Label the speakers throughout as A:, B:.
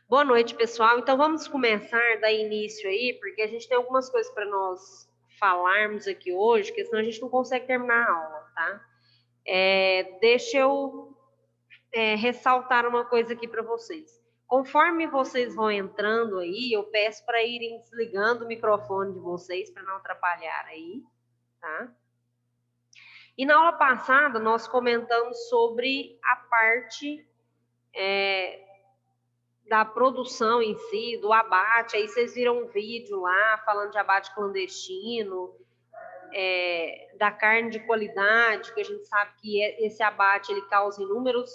A: Boa noite, pessoal. Então vamos começar dar início aí, porque a gente tem algumas coisas para nós falarmos aqui hoje, que senão a gente não consegue terminar a aula, tá? Deixa eu ressaltar uma coisa aqui para vocês. Conforme vocês vão entrando aí, eu peço para irem desligando o microfone de vocês para não atrapalhar aí, tá? E na aula passada nós comentamos sobre a parte da produção em si, do abate. Aí vocês viram um vídeo lá falando de abate clandestino, da carne de qualidade, que a gente sabe que esse abate ele causa inúmeras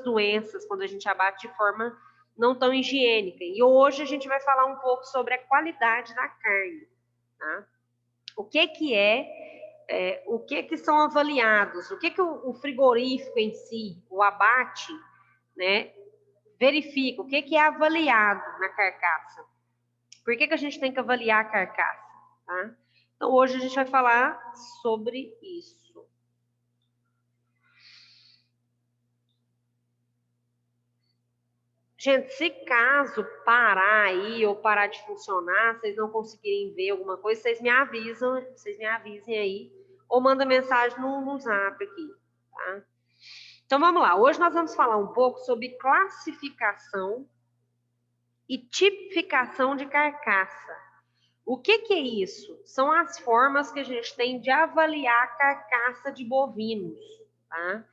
A: doenças quando a gente abate de forma não tão higiênica. E hoje a gente vai falar um pouco sobre a qualidade da carne, tá? O que são avaliados, o que o frigorífico em si, o abate, né, verifica, o que é avaliado na carcaça. Por que a gente tem que avaliar a carcaça? Tá? Então, hoje a gente vai falar sobre isso. Gente, se caso parar aí ou parar de funcionar, vocês não conseguirem ver alguma coisa, vocês me avisem aí, ou manda mensagem no zap aqui, tá? Então vamos lá, hoje nós vamos falar um pouco sobre classificação e tipificação de carcaça. O que é isso? São as formas que a gente tem de avaliar a carcaça de bovinos, tá?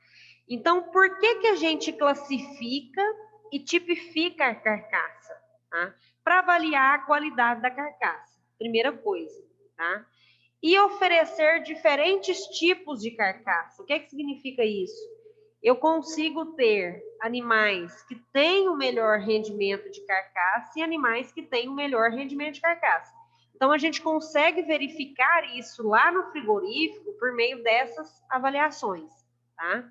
A: Então, por que a gente classifica e tipifica a carcaça, tá? Para avaliar a qualidade da carcaça, primeira coisa, tá? E oferecer diferentes tipos de carcaça. O que significa isso? Eu consigo ter animais que têm o melhor rendimento de carcaça e animais que têm o melhor rendimento de carcaça. Então, a gente consegue verificar isso lá no frigorífico por meio dessas avaliações, tá?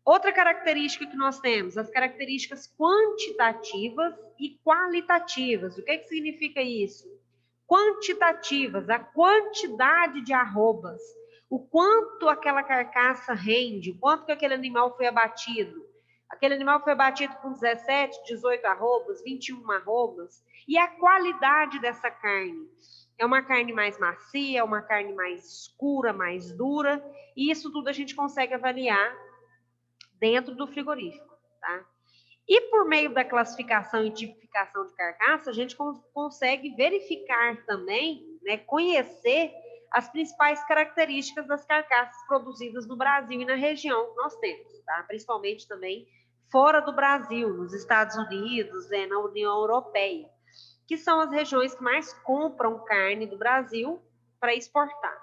A: Outra característica que nós temos, as características quantitativas e qualitativas. O que significa isso? Quantitativas, a quantidade de arrobas, o quanto aquela carcaça rende, o quanto que aquele animal foi abatido. Aquele animal foi abatido com 17, 18 arrobas, 21 arrobas. E a qualidade dessa carne? É uma carne mais macia, é uma carne mais escura, mais dura. E isso tudo a gente consegue avaliar dentro do frigorífico, tá? E por meio da classificação e tipificação de carcaça, a gente consegue verificar também, né, conhecer as principais características das carcaças produzidas no Brasil e na região que nós temos, tá? Principalmente também fora do Brasil, nos Estados Unidos, na União Europeia, que são as regiões que mais compram carne do Brasil para exportar,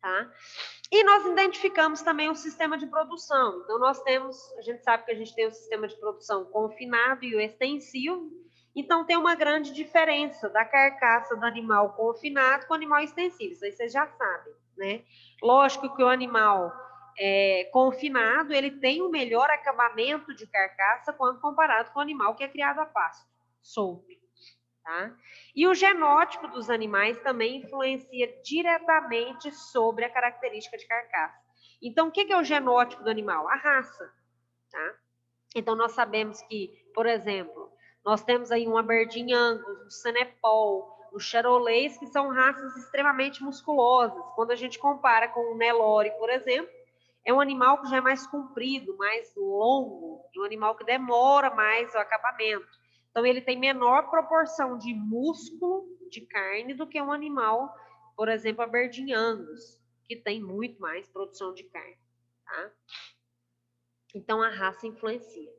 A: tá? E nós identificamos também o sistema de produção. Então, a gente sabe que a gente tem o sistema de produção confinado e o extensivo. Então, tem uma grande diferença da carcaça do animal confinado com o animal extensivo. Isso aí vocês já sabem, né? Lógico que o animal confinado, ele tem um melhor acabamento de carcaça quando comparado com o animal que é criado a pasto, solto. Tá? E o genótipo dos animais também influencia diretamente sobre a característica de carcaça. Então, o que é o genótipo do animal? A raça. Tá? Então, nós sabemos que, por exemplo, nós temos aí um Aberdeen Angus, um Senepol, o Charolais, que são raças extremamente musculosas. Quando a gente compara com o Nelore, por exemplo, é um animal que já é mais comprido, mais longo, e um animal que demora mais o acabamento. Então, ele tem menor proporção de músculo, de carne, do que um animal, por exemplo, Aberdeen Angus, que tem muito mais produção de carne. Tá? Então, a raça influencia.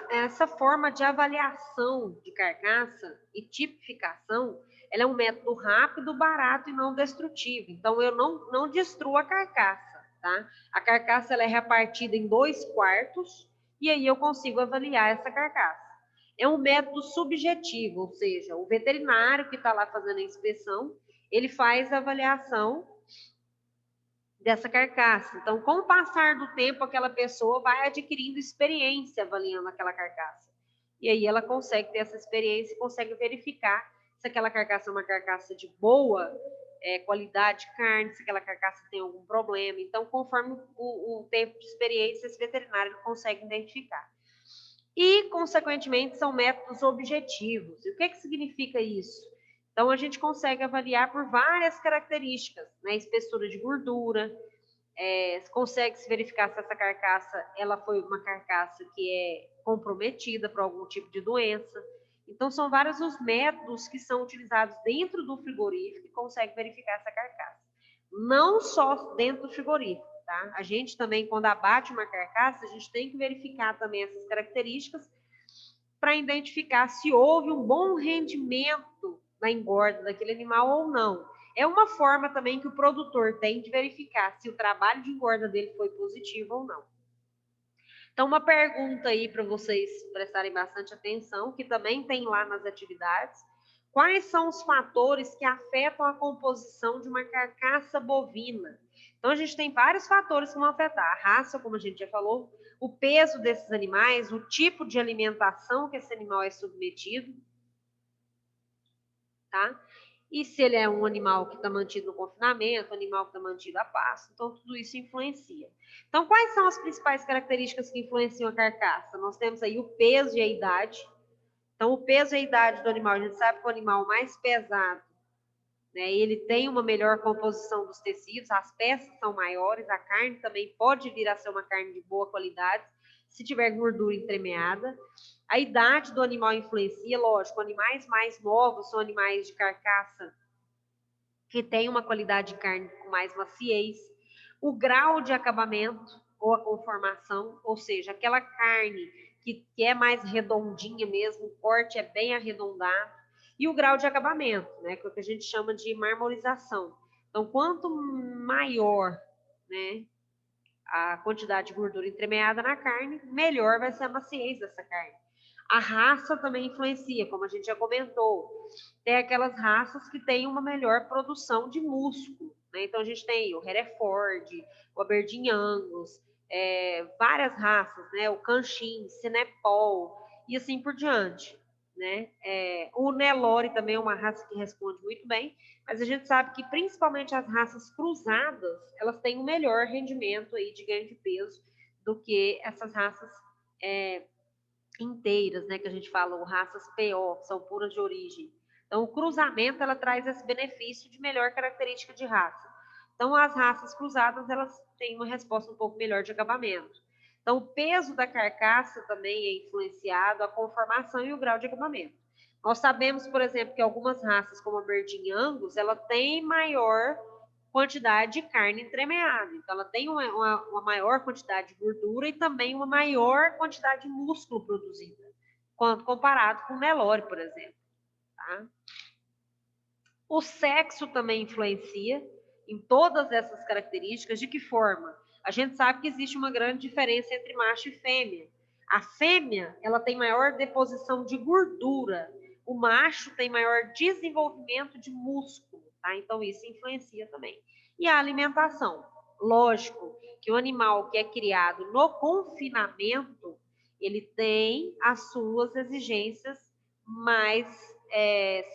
A: Essa forma de avaliação de carcaça e tipificação, ela é um método rápido, barato e não destrutivo. Então, eu não destruo a carcaça, tá? A carcaça ela é repartida em 2/4 e aí eu consigo avaliar essa carcaça. É um método subjetivo, ou seja, o veterinário que está lá fazendo a inspeção, ele faz a avaliação dessa carcaça. Então, com o passar do tempo, aquela pessoa vai adquirindo experiência avaliando aquela carcaça. E aí ela consegue ter essa experiência e consegue verificar se aquela carcaça é uma carcaça de boa qualidade de carne, se aquela carcaça tem algum problema. Então, conforme o tempo de experiência, esse veterinário consegue identificar. e, consequentemente, são métodos objetivos. E o que significa isso? Então, a gente consegue avaliar por várias características, né? Espessura de gordura, consegue se verificar se essa carcaça ela foi uma carcaça que é comprometida por algum tipo de doença. Então, são vários os métodos que são utilizados dentro do frigorífico que consegue verificar essa carcaça. Não só dentro do frigorífico, tá? A gente também, quando abate uma carcaça, a gente tem que verificar também essas características para identificar se houve um bom rendimento na engorda daquele animal ou não. É uma forma também que o produtor tem de verificar se o trabalho de engorda dele foi positivo ou não. Então, uma pergunta aí para vocês prestarem bastante atenção, que também tem lá nas atividades. Quais são os fatores que afetam a composição de uma carcaça bovina? Então, a gente tem vários fatores que vão afetar. A raça, como a gente já falou, o peso desses animais, o tipo de alimentação que esse animal é submetido, tá? E se ele é um animal que está mantido no confinamento, animal que está mantido a pasto, então tudo isso influencia. Então, quais são as principais características que influenciam a carcaça? Nós temos aí o peso e a idade. Então, o peso e a idade do animal, a gente sabe que o animal mais pesado, né, ele tem uma melhor composição dos tecidos, as peças são maiores, a carne também pode vir a ser uma carne de boa qualidade, se tiver gordura entremeada. A idade do animal influencia, lógico, animais mais novos são animais de carcaça que têm uma qualidade de carne com mais maciez. O grau de acabamento ou a conformação, ou seja, aquela carne que é mais redondinha mesmo, o corte é bem arredondado. E o grau de acabamento, né, que é o que a gente chama de marmorização. Então, quanto maior, né, a quantidade de gordura entremeada na carne, melhor vai ser a maciez dessa carne. A raça também influencia, como a gente já comentou. Tem aquelas raças que têm uma melhor produção de músculo, né? Então a gente tem o Hereford, o Aberdeen Angus, várias raças, né? O Canchin, Cinepol e assim por diante, né? O Nelore também é uma raça que responde muito bem, mas a gente sabe que principalmente as raças cruzadas, elas têm um melhor rendimento aí de ganho de peso do que essas raças inteiras, né, que a gente fala, raças PO, que são puras de origem. Então, o cruzamento, ela traz esse benefício de melhor característica de raça. Então, as raças cruzadas, elas têm uma resposta um pouco melhor de acabamento. Então, o peso da carcaça também é influenciado, a conformação e o grau de acabamento. Nós sabemos, por exemplo, que algumas raças, como a Aberdeen Angus, ela tem maior quantidade de carne entremeada. Então, ela tem uma maior quantidade de gordura e também uma maior quantidade de músculo produzida, quando comparado com o Nelore, por exemplo. Tá? O sexo também influencia em todas essas características. De que forma? A gente sabe que existe uma grande diferença entre macho e fêmea. A fêmea, ela tem maior deposição de gordura. O macho tem maior desenvolvimento de músculo, tá? Então isso influencia também. E a alimentação. Lógico que o animal que é criado no confinamento, ele tem as suas exigências mais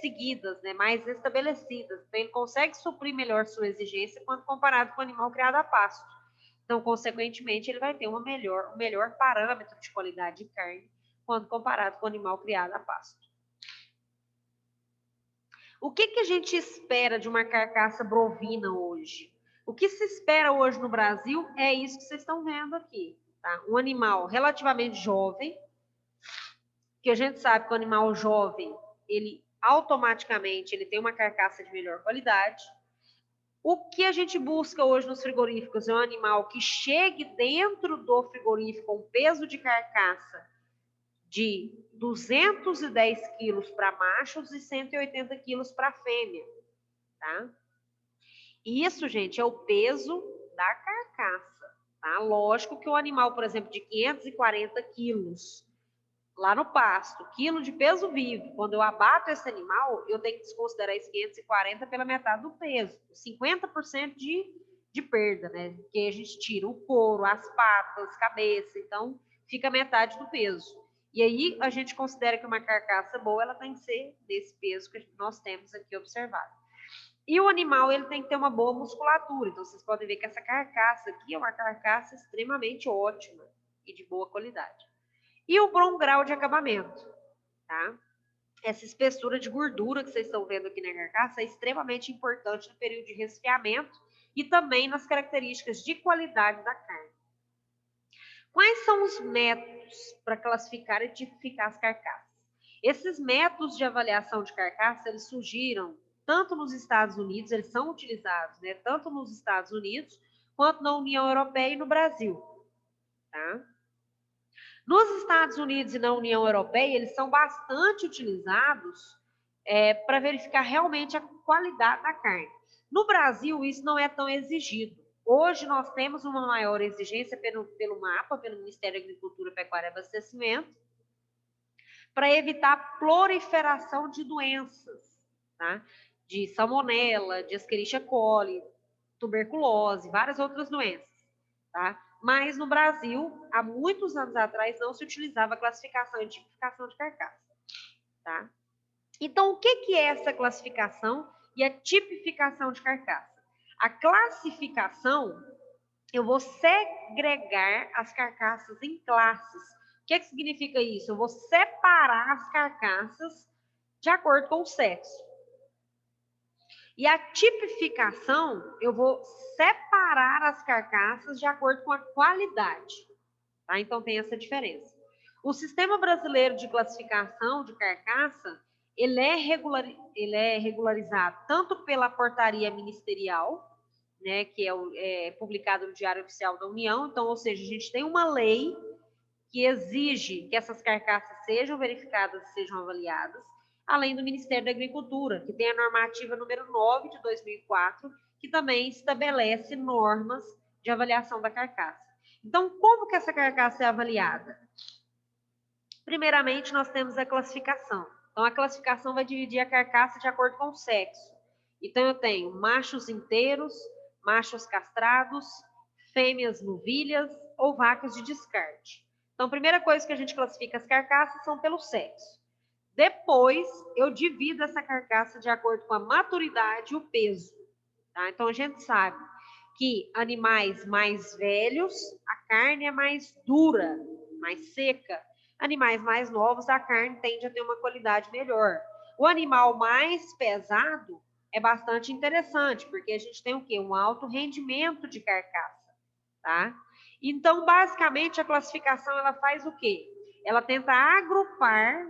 A: seguidas, né, mais estabelecidas. Então, ele consegue suprir melhor sua exigência quando comparado com o animal criado a pasto. Então, consequentemente, ele vai ter um melhor parâmetro de qualidade de carne quando comparado com o animal criado a pasto. O que a gente espera de uma carcaça bovina hoje? O que se espera hoje no Brasil é isso que vocês estão vendo aqui. Tá? Um animal relativamente jovem, que a gente sabe que o animal jovem, ele automaticamente ele tem uma carcaça de melhor qualidade. O que a gente busca hoje nos frigoríficos é um animal que chegue dentro do frigorífico com peso de carcaça de 210 quilos para machos e 180 quilos para fêmea, tá? Isso, gente, é o peso da carcaça, tá? Lógico que o animal, por exemplo, de 540 quilos, lá no pasto, quilo de peso vivo, quando eu abato esse animal, eu tenho que desconsiderar esse 540 pela metade do peso, 50% de perda, né? Porque a gente tira o couro, as patas, cabeça, então fica metade do peso. E aí a gente considera que uma carcaça boa, ela tem que ser desse peso que nós temos aqui observado. E o animal, ele tem que ter uma boa musculatura, então vocês podem ver que essa carcaça aqui é uma carcaça extremamente ótima e de boa qualidade. E o bom grau de acabamento, tá? Essa espessura de gordura que vocês estão vendo aqui na carcaça é extremamente importante no período de resfriamento e também nas características de qualidade da carne. Quais são os métodos para classificar e tipificar as carcaças? Esses métodos de avaliação de carcaça, eles surgiram tanto nos Estados Unidos, eles são utilizados, né, tanto nos Estados Unidos quanto na União Europeia e no Brasil, tá? Nos Estados Unidos e na União Europeia, eles são bastante utilizados para verificar realmente a qualidade da carne. No Brasil, isso não é tão exigido. Hoje, nós temos uma maior exigência pelo MAPA, pelo Ministério da Agricultura, Pecuária e Abastecimento, para evitar a proliferação de doenças, tá? De salmonela, de Escherichia coli, tuberculose, várias outras doenças, tá? Mas no Brasil, há muitos anos atrás, não se utilizava a classificação e tipificação de carcaça, tá? Então, o que é essa classificação e a tipificação de carcaça? A classificação, eu vou segregar as carcaças em classes. O que significa isso? Eu vou separar as carcaças de acordo com o sexo. E a tipificação, eu vou separar as carcaças de acordo com a qualidade. Tá? Então, tem essa diferença. O Sistema Brasileiro de Classificação de Carcaça, ele é regularizado tanto pela portaria ministerial, né, que é publicado no Diário Oficial da União. Então, ou seja, a gente tem uma lei que exige que essas carcaças sejam verificadas e sejam avaliadas, além do Ministério da Agricultura, que tem a normativa número 9 de 2004, que também estabelece normas de avaliação da carcaça. Então, como que essa carcaça é avaliada? Primeiramente, nós temos a classificação. Então, a classificação vai dividir a carcaça de acordo com o sexo. Então, eu tenho machos inteiros, machos castrados, fêmeas novilhas ou vacas de descarte. Então, a primeira coisa que a gente classifica as carcaças são pelo sexo. Depois, eu divido essa carcaça de acordo com a maturidade e o peso. Tá? Então, a gente sabe que animais mais velhos, a carne é mais dura, mais seca. Animais mais novos, a carne tende a ter uma qualidade melhor. O animal mais pesado é bastante interessante, porque a gente tem o quê? Um alto rendimento de carcaça, tá? Então, basicamente, a classificação, ela faz o quê? Ela tenta agrupar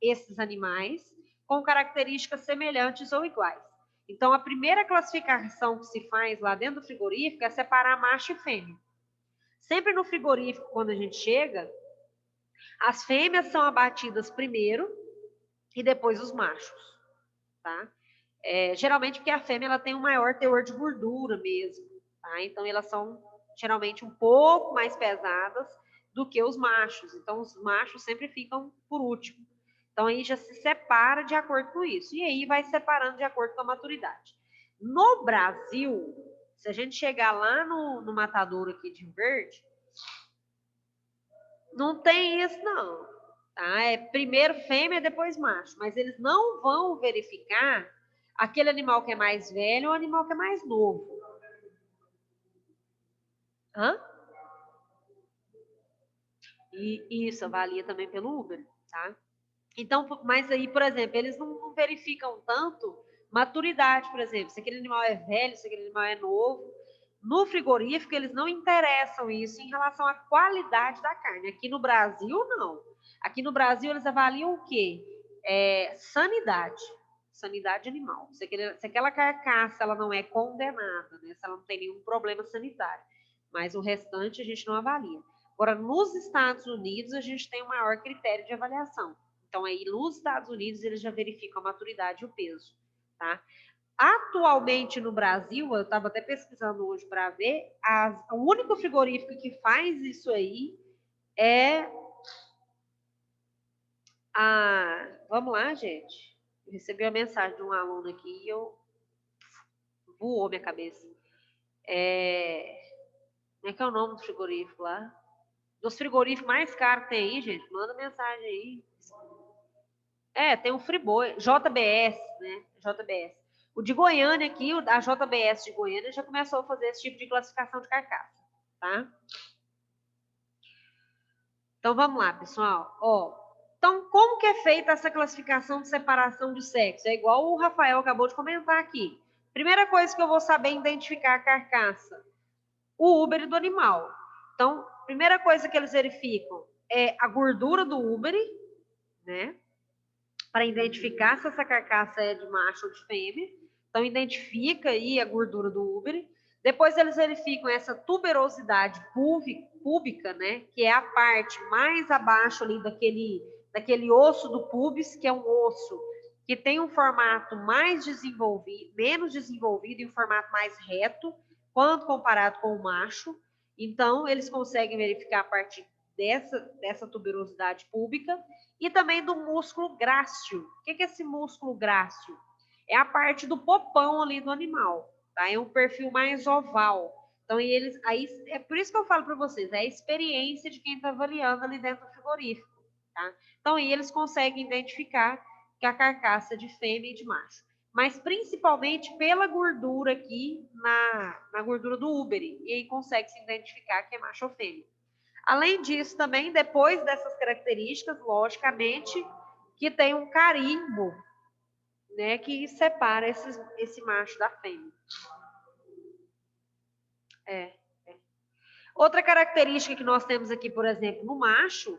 A: esses animais com características semelhantes ou iguais. Então, a primeira classificação que se faz lá dentro do frigorífico é separar macho e fêmea. Sempre no frigorífico, quando a gente chega, as fêmeas são abatidas primeiro e depois os machos, tá? Geralmente porque a fêmea ela tem um maior teor de gordura mesmo, tá? Então, elas são geralmente um pouco mais pesadas do que os machos. Então, os machos sempre ficam por último. Então, aí já se separa de acordo com isso. E aí vai separando de acordo com a maturidade. No Brasil, se a gente chegar lá no matadouro aqui de Verde, não tem isso, não. Tá? É primeiro fêmea, depois macho. Mas eles não vão verificar aquele animal que é mais velho ou animal que é mais novo. Hã? E isso avalia também pelo Uber, tá? Então, mas aí, por exemplo, eles não verificam tanto maturidade, por exemplo, se aquele animal é velho, se aquele animal é novo. No frigorífico, eles não interessam isso em relação à qualidade da carne. Aqui no Brasil, não. Aqui no Brasil, eles avaliam o quê? Sanidade. Sanidade animal. Se aquela carcaça ela não é condenada, né? Se ela não tem nenhum problema sanitário. Mas o restante a gente não avalia. Agora, nos Estados Unidos, a gente tem o maior critério de avaliação. Então, aí, nos Estados Unidos, eles já verificam a maturidade e o peso, tá? Atualmente, no Brasil, eu estava até pesquisando hoje para ver, o único frigorífico que faz isso aí é a... Vamos lá, gente. Eu recebi uma mensagem de um aluno aqui e voou minha cabeça. Como é que é o nome do frigorífico lá? Dos frigoríficos mais caros que tem aí, gente, manda mensagem aí. Tem o Friboi, JBS, né? JBS. O de Goiânia aqui, a JBS de Goiânia já começou a fazer esse tipo de classificação de carcaça, tá? Então, vamos lá, pessoal. Ó, então, como que é feita essa classificação de separação de sexo? É igual o Rafael acabou de comentar aqui. Primeira coisa que eu vou saber é identificar a carcaça, o úbere do animal. Então, primeira coisa que eles verificam é a gordura do úbere, né? Para identificar se essa carcaça é de macho ou de fêmea. Então, identifica aí a gordura do úbere. Depois, eles verificam essa tuberosidade púbica, né? Que é a parte mais abaixo ali daquele osso do pubis, que é um osso que tem um formato mais desenvolvido, menos desenvolvido e um formato mais reto, quando comparado com o macho. Então, eles conseguem verificar a partir dessa tuberosidade púbica e também do músculo grácil. O que é esse músculo grácil? É a parte do popão ali do animal, tá? É um perfil mais oval. Então, aí é por isso que eu falo para vocês, é a experiência de quem está avaliando ali dentro do frigorífico, tá? Então, aí eles conseguem identificar que a carcaça é de fêmea e de macho. Mas principalmente pela gordura aqui na gordura do úbere. E aí consegue se identificar que é macho ou fêmea. Além disso, também, depois dessas características, logicamente, que tem um carimbo, né, que separa esse macho da fêmea. É. Outra característica que nós temos aqui, por exemplo, no macho,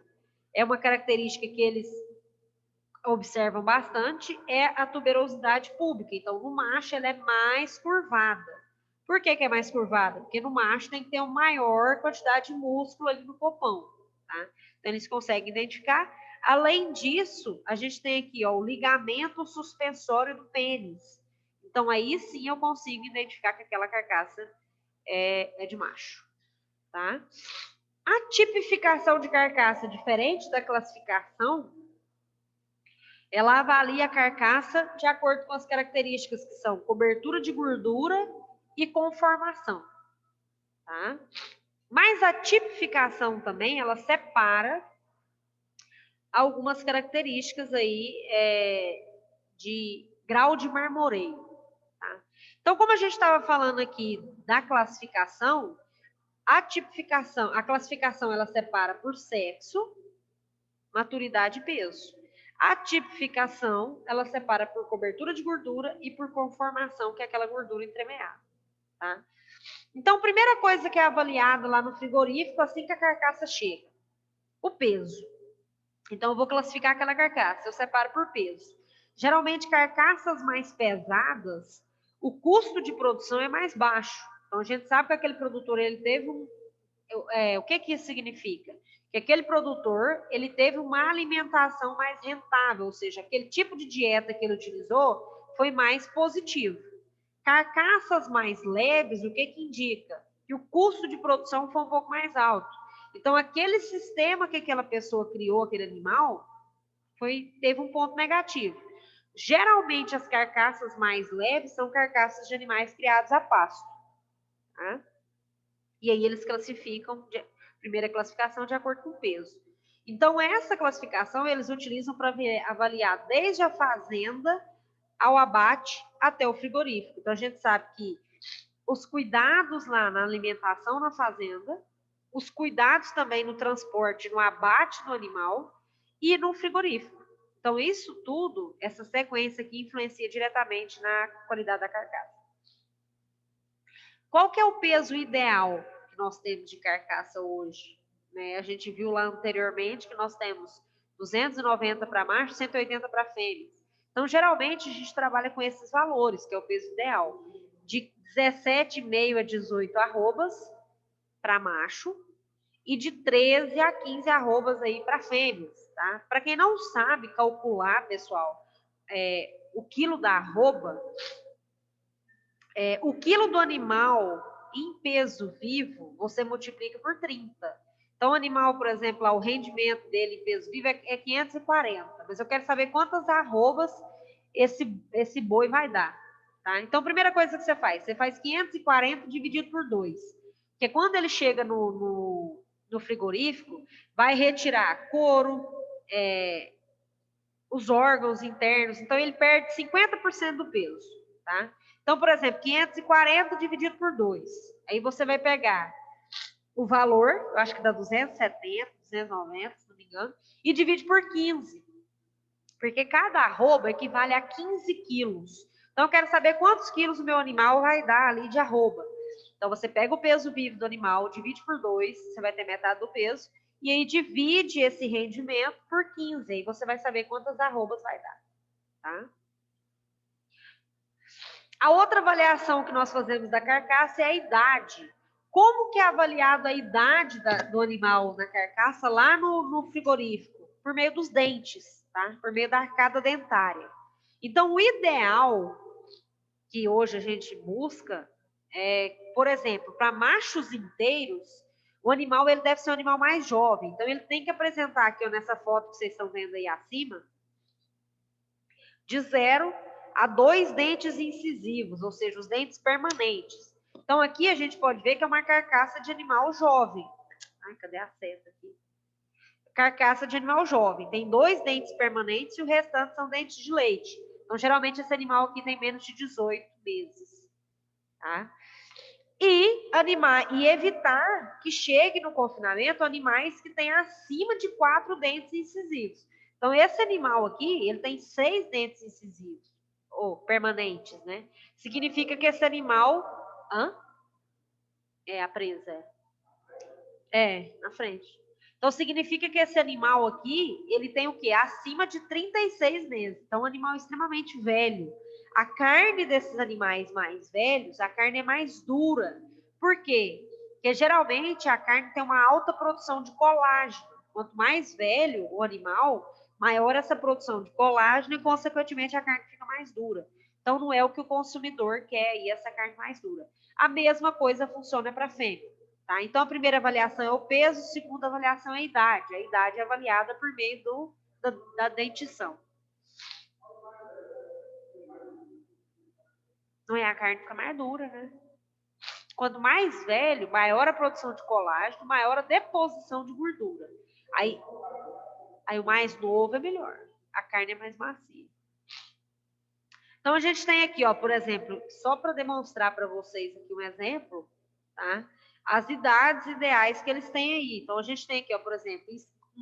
A: é uma característica que eles observam bastante, é a tuberosidade púbica. Então, no macho, ela é mais curvada. Por que é mais curvada? Porque no macho tem que ter uma maior quantidade de músculo ali no popão, tá? Então, eles conseguem identificar. Além disso, a gente tem aqui, ó, o ligamento suspensório do pênis. Então, aí sim eu consigo identificar que aquela carcaça é de macho, tá? A tipificação de carcaça, diferente da classificação, ela avalia a carcaça de acordo com as características que são cobertura de gordura e conformação, tá? Mas a tipificação também, ela separa algumas características aí de grau de marmoreio, tá? Então, como a gente estava falando aqui da classificação, a classificação ela separa por sexo, maturidade e peso. A tipificação, ela separa por cobertura de gordura e por conformação, que é aquela gordura entremeada, tá? Então, primeira coisa que é avaliada lá no frigorífico, assim que a carcaça chega, o peso. Então, eu vou classificar aquela carcaça, eu separo por peso. Geralmente, carcaças mais pesadas, o custo de produção é mais baixo. Então, a gente sabe que aquele produtor, ele teve o que isso significa? Que aquele produtor, ele teve uma alimentação mais rentável, ou seja, aquele tipo de dieta que ele utilizou foi mais positivo. Carcaças mais leves, o que indica? Que o custo de produção foi um pouco mais alto. Então, aquele sistema que aquela pessoa criou, aquele animal, teve um ponto negativo. Geralmente, as carcaças mais leves são carcaças de animais criados a pasto, tá? E aí eles classificam, primeira classificação de acordo com o peso. Então, essa classificação eles utilizam para avaliar desde a fazenda ao abate até o frigorífico. Então, a gente sabe que os cuidados lá na alimentação na fazenda, os cuidados também no transporte, no abate do animal e no frigorífico. Então, isso tudo, essa sequência aqui, influencia diretamente na qualidade da carcaça. Qual que é o peso ideal que nós temos de carcaça hoje? Né? A gente viu lá anteriormente que nós temos 290 para macho, 180 para fêmeas. Então, geralmente, a gente trabalha com esses valores, que é o peso ideal. De 17,5 a 18 arrobas para macho e de 13 a 15 arrobas aí para fêmeas, tá? Para quem não sabe calcular, pessoal, o quilo da arroba, o quilo do animal em peso vivo, você multiplica por 30. Então, o animal, por exemplo, o rendimento dele em peso vivo é 540. Mas eu quero saber quantas arrobas esse boi vai dar. Tá? Então, a primeira coisa que você faz 540 dividido por 2. Porque quando ele chega no frigorífico, vai retirar couro, os órgãos internos. Então, ele perde 50% do peso. Tá? Então, por exemplo, 540 dividido por 2. Aí você vai pegar o valor, eu acho que dá 270, 290, se não me engano, e divide por 15. Porque cada arroba equivale a 15 quilos. Então, eu quero saber quantos quilos o meu animal vai dar ali de arroba. Então, você pega o peso vivo do animal, divide por 2, você vai ter metade do peso, e aí divide esse rendimento por 15, aí você vai saber quantas arrobas vai dar, tá? A outra avaliação que nós fazemos da carcaça é a idade. Como que é avaliado a idade do animal na carcaça lá no frigorífico? Por meio dos dentes, tá? Por meio da arcada dentária. Então, o ideal que hoje a gente busca é, por exemplo, para machos inteiros, o animal ele deve ser um animal mais jovem. Então, ele tem que apresentar aqui, ó, nessa foto que vocês estão vendo aí acima, de 0 a 2 dentes incisivos, ou seja, os dentes permanentes. Então, aqui a gente pode ver que é uma carcaça de animal jovem. Ai, cadê a seta aqui? Carcaça de animal jovem. Tem 2 dentes permanentes e o restante são dentes de leite. Então, geralmente, esse animal aqui tem menos de 18 meses. Tá? E evitar que chegue no confinamento animais que têm acima de 4 dentes incisivos. Então, esse animal aqui, ele tem 6 dentes incisivos, ou permanentes, né? Significa que esse animal... Hã? É a presa. Na frente. Então, significa que esse animal aqui, ele tem o quê? Acima de 36 meses. Então, um animal extremamente velho. A carne desses animais mais velhos, a carne é mais dura. Por quê? Porque geralmente a carne tem uma alta produção de colágeno. Quanto mais velho o animal, maior essa produção de colágeno e, consequentemente, a carne fica mais dura. Então, não é o que o consumidor quer, e essa carne mais dura. A mesma coisa funciona para a fêmea. Tá? Então, a primeira avaliação é o peso, a segunda avaliação é a idade. A idade é avaliada por meio da dentição. Não é? A carne fica mais dura, né? Quanto mais velho, maior a produção de colágeno, maior a deposição de gordura. Aí o mais novo é melhor. A carne é mais macia. Então, a gente tem aqui, ó, por exemplo, só para demonstrar para vocês aqui um exemplo, tá? As idades ideais que eles têm aí. Então, a gente tem aqui, ó, por exemplo,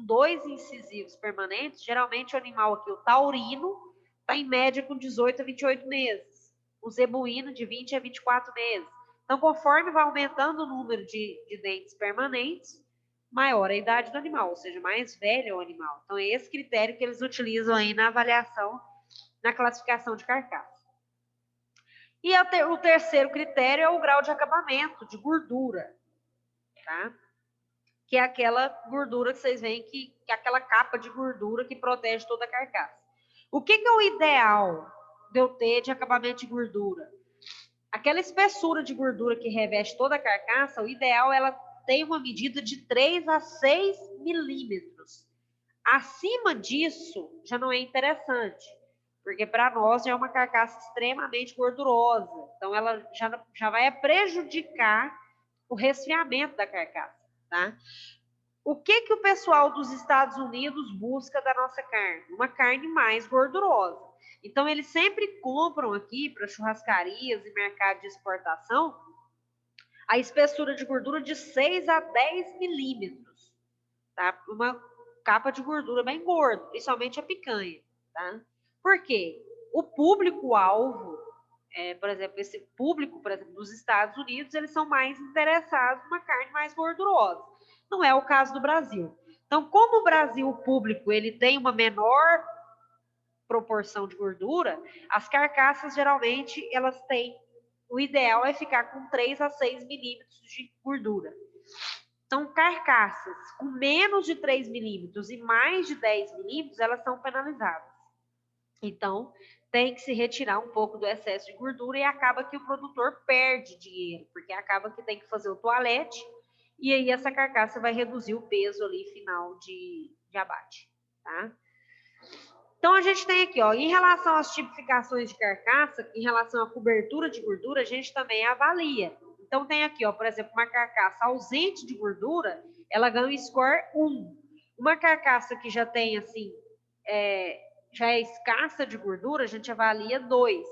A: 2 incisivos permanentes, geralmente o animal aqui, o taurino, está em média com 18 a 28 meses. O zebuíno, de 20 a 24 meses. Então, conforme vai aumentando o número de dentes permanentes, maior a idade do animal, ou seja, mais velho é o animal. Então, é esse critério que eles utilizam aí na avaliação, na classificação de carcaça. E o terceiro critério é o grau de acabamento, de gordura, tá? Que é aquela gordura que vocês veem que é aquela capa de gordura que protege toda a carcaça. O que é o ideal de eu ter de acabamento de gordura? Aquela espessura de gordura que reveste toda a carcaça, o ideal ela tem uma medida de 3 a 6 milímetros. Acima disso, já não é interessante, porque para nós já é uma carcaça extremamente gordurosa. Então, ela já vai prejudicar o resfriamento da carcaça, tá? O que o pessoal dos Estados Unidos busca da nossa carne? Uma carne mais gordurosa. Então, eles sempre compram aqui para churrascarias e mercado de exportação a espessura de gordura de 6 a 10 milímetros, tá? Uma capa de gordura bem gorda, principalmente a picanha, tá? Por quê? O público-alvo, por exemplo, esse público, por exemplo, dos Estados Unidos, eles são mais interessados numa carne mais gordurosa. Não é o caso do Brasil. Então, como o Brasil, o público, ele tem uma menor proporção de gordura, as carcaças, geralmente, elas têm... O ideal é ficar com 3 a 6 milímetros de gordura. Então, carcaças com menos de 3 milímetros e mais de 10 milímetros, elas são penalizadas. Então, tem que se retirar um pouco do excesso de gordura e acaba que o produtor perde dinheiro, porque acaba que tem que fazer o toalete e aí essa carcaça vai reduzir o peso ali final de abate, tá? Então, a gente tem aqui, ó, em relação às tipificações de carcaça, em relação à cobertura de gordura, a gente também avalia. Então, tem aqui, ó, por exemplo, uma carcaça ausente de gordura, ela ganha um score 1. Uma carcaça que já tem, assim, já é escassa de gordura, a gente avalia 2.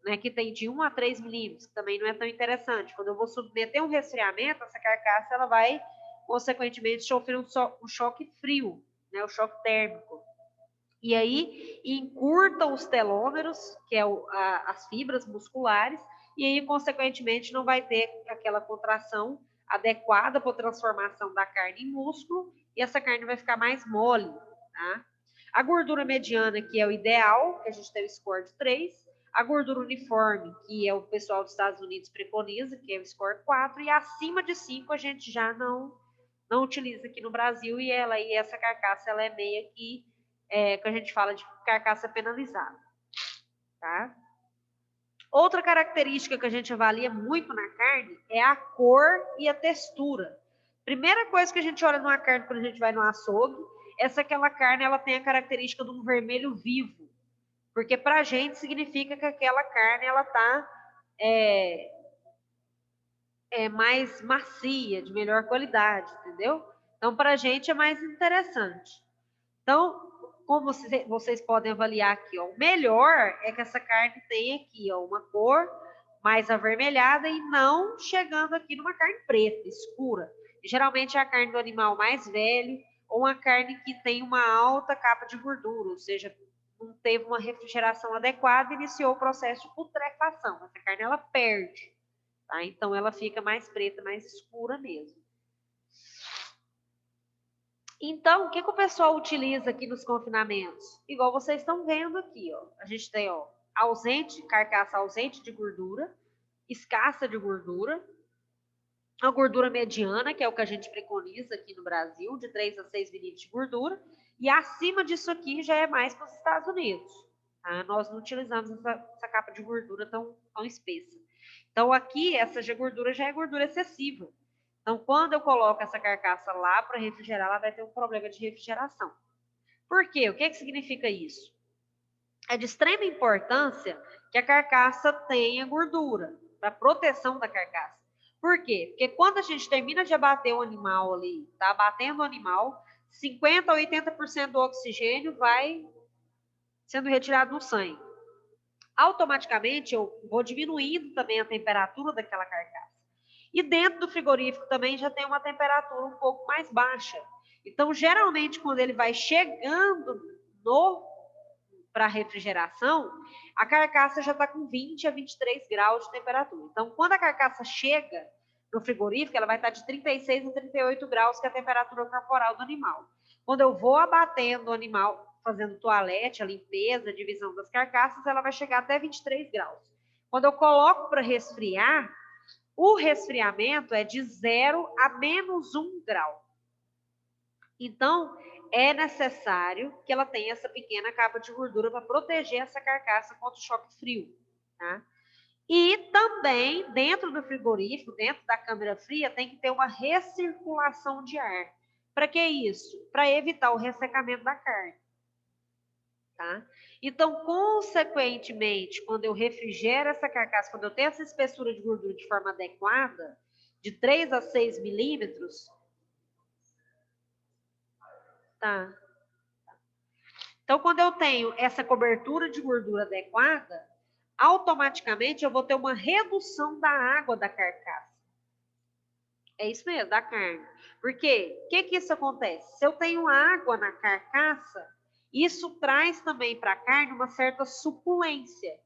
A: né, que tem de 1 a 3 milímetros, que também não é tão interessante. Quando eu vou submeter um resfriamento, essa carcaça ela vai, consequentemente, sofrer um choque frio, né, o choque térmico. E aí encurta os telômeros, que é as fibras musculares, e aí, consequentemente, não vai ter aquela contração adequada para a transformação da carne em músculo, e essa carne vai ficar mais mole, tá? A gordura mediana, que é o ideal, que a gente tem o score de 3, a gordura uniforme, que é o pessoal dos Estados Unidos preconiza, que é o score 4, e acima de 5 a gente já não utiliza aqui no Brasil, e essa carcaça ela é meio que a gente fala de carcaça penalizada, tá? Outra característica que a gente avalia muito na carne é a cor e a textura. Primeira coisa que a gente olha numa carne quando a gente vai no açougue, é se aquela carne ela tem a característica de um vermelho vivo, porque para a gente significa que aquela carne ela tá mais macia, de melhor qualidade, entendeu? Então, para a gente é mais interessante. Então, como vocês podem avaliar aqui, ó, o melhor é que essa carne tenha aqui, ó, uma cor mais avermelhada e não chegando aqui numa carne preta, escura. Geralmente é a carne do animal mais velho ou uma carne que tem uma alta capa de gordura, ou seja, não teve uma refrigeração adequada e iniciou o processo de putrefação. Essa carne ela perde, tá? Então ela fica mais preta, mais escura mesmo. Então, o que o pessoal utiliza aqui nos confinamentos? Igual vocês estão vendo aqui, ó. A gente tem, ó, carcaça ausente de gordura, escassa de gordura, a gordura mediana, que é o que a gente preconiza aqui no Brasil, de 3 a 6 milímetros de gordura, e acima disso aqui já é mais para os Estados Unidos. Tá? Nós não utilizamos essa capa de gordura tão espessa. Então, aqui, essa gordura já é gordura excessiva. Então, quando eu coloco essa carcaça lá para refrigerar, ela vai ter um problema de refrigeração. Por quê? O que significa isso? É de extrema importância que a carcaça tenha gordura, para proteção da carcaça. Por quê? Porque quando a gente termina de abater o animal ali, tá abatendo o animal, 50% a 80% do oxigênio vai sendo retirado no sangue. Automaticamente eu vou diminuindo também a temperatura daquela carcaça. E dentro do frigorífico também já tem uma temperatura um pouco mais baixa. Então, geralmente, quando ele vai chegando para refrigeração, a carcaça já está com 20 a 23 graus de temperatura. Então, quando a carcaça chega no frigorífico, ela vai estar de 36 a 38 graus, que é a temperatura corporal do animal. Quando eu vou abatendo o animal, fazendo toalete, a limpeza, a divisão das carcaças, ela vai chegar até 23 graus. Quando eu coloco para resfriar, o resfriamento é de 0 a menos 1 grau. Então, é necessário que ela tenha essa pequena capa de gordura para proteger essa carcaça contra o choque frio, tá? E também, dentro do frigorífico, dentro da câmara fria, tem que ter uma recirculação de ar. Para que isso? Para evitar o ressecamento da carne. Tá? Então, consequentemente, quando eu refrigero essa carcaça, quando eu tenho essa espessura de gordura de forma adequada, de 3 a 6 milímetros, tá? Então, quando eu tenho essa cobertura de gordura adequada, automaticamente eu vou ter uma redução da água da carcaça. É isso mesmo, da carne. Porque o que isso acontece? Se eu tenho água na carcaça, isso traz também para a carne uma certa suculência.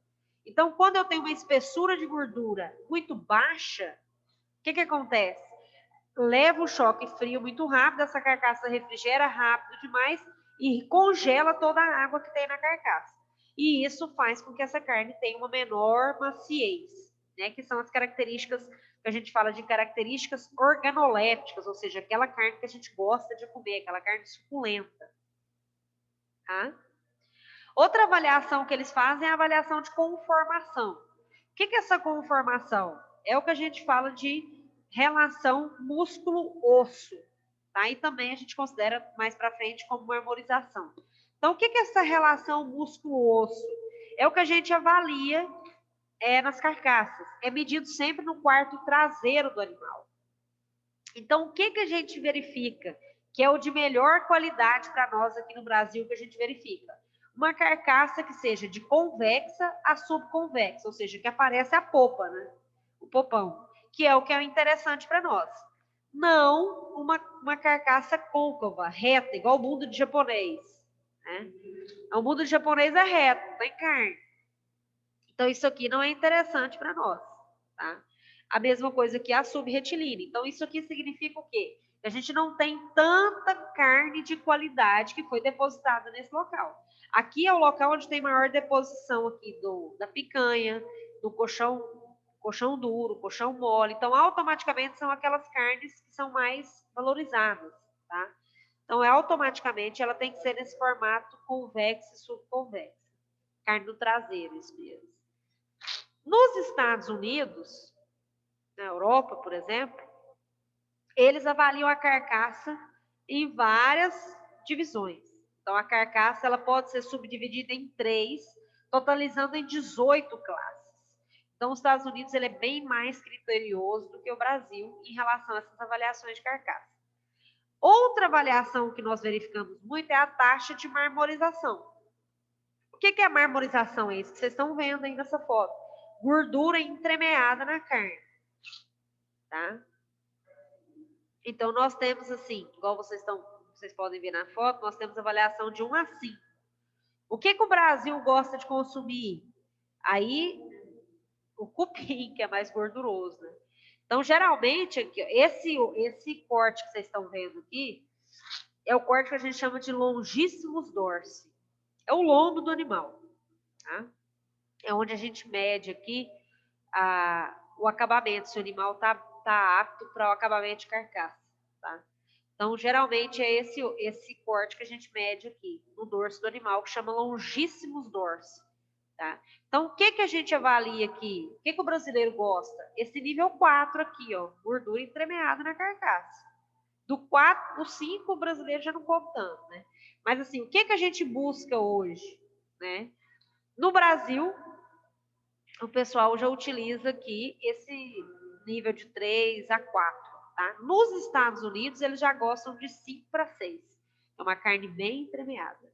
A: Então, quando eu tenho uma espessura de gordura muito baixa, o que acontece? Leva o choque frio muito rápido, essa carcaça refrigera rápido demais e congela toda a água que tem na carcaça. E isso faz com que essa carne tenha uma menor maciez, né? Que são as características que a gente fala de características organolépticas, ou seja, aquela carne que a gente gosta de comer, aquela carne suculenta. Tá? Outra avaliação que eles fazem é a avaliação de conformação. O que é essa conformação? É o que a gente fala de relação músculo-osso, tá? E também a gente considera mais para frente como marmorização. Então, o que é essa relação músculo-osso? É o que a gente avalia nas carcaças. É medido sempre no quarto traseiro do animal. Então, o que a gente verifica? Que é o de melhor qualidade para nós aqui no Brasil que a gente verifica. uma carcaça que seja de convexa a subconvexa, ou seja, que aparece a popa, né? O popão, que é o que é interessante para nós. Não uma carcaça côncava, reta, igual o bunda de japonês. Né? O bunda de japonês é reto, tem carne. Então, isso aqui não é interessante para nós. Tá? A mesma coisa que a subretilínea. Então, isso aqui significa o quê? Que a gente não tem tanta carne de qualidade que foi depositada nesse local. Aqui é o local onde tem maior deposição aqui da picanha, do colchão duro, colchão mole. Então, automaticamente são aquelas carnes que são mais valorizadas, tá? Então, automaticamente ela tem que ser nesse formato convexo e subconvexo. Carne do traseiro, isso mesmo. Nos Estados Unidos, na Europa, por exemplo, eles avaliam a carcaça em várias divisões. Então, a carcaça ela pode ser subdividida em 3, totalizando em 18 classes. Então, os Estados Unidos ele é bem mais criterioso do que o Brasil em relação a essas avaliações de carcaça. Outra avaliação que nós verificamos muito é a taxa de marmorização. O que é a marmorização? É isso que vocês estão vendo aí nessa foto. Gordura entremeada na carne. Tá? Então, nós temos assim, igual vocês podem ver na foto, nós temos avaliação de 1 a 5. O que o Brasil gosta de consumir? Aí, o cupim, que é mais gorduroso, né? Então, geralmente, aqui, esse corte que vocês estão vendo aqui, é o corte que a gente chama de longíssimos dorsi. É o lombo do animal, tá? É onde a gente mede aqui o acabamento, se o animal tá apto para o acabamento de carcaça, tá? Então, geralmente, é esse corte que a gente mede aqui, no dorso do animal, que chama longíssimos dorsi. Tá? Então, o que a gente avalia aqui? O que o brasileiro gosta? Esse nível 4 aqui, ó, gordura entremeada na carcaça. Do 4, o 5, o brasileiro já não come tanto, né? Mas, assim, o que a gente busca hoje, né? No Brasil, o pessoal já utiliza aqui esse nível de 3 a 4. Tá? Nos Estados Unidos, eles já gostam de 5 para 6. É uma carne bem entremeada.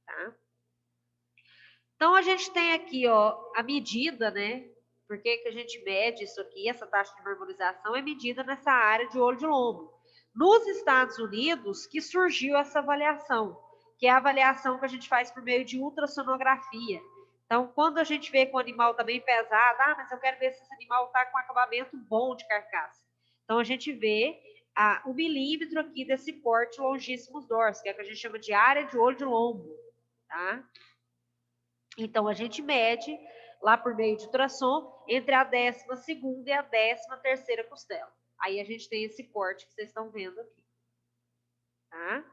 A: Tá? Então, a gente tem aqui ó, a medida, né? Por que a gente mede isso aqui? Essa taxa de marmorização é medida nessa área de olho de lombo. Nos Estados Unidos, que surgiu essa avaliação, que é a avaliação que a gente faz por meio de ultrassonografia. Então, quando a gente vê que o animal está bem pesado, mas eu quero ver se esse animal está com acabamento bom de carcaça. Então, a gente vê o milímetro aqui desse corte longíssimos dorsi, que é o que a gente chama de área de olho de lombo, tá? Então, a gente mede lá por meio de ultrassom entre a 12ª e a 13ª costela. Aí a gente tem esse corte que vocês estão vendo aqui. Tá?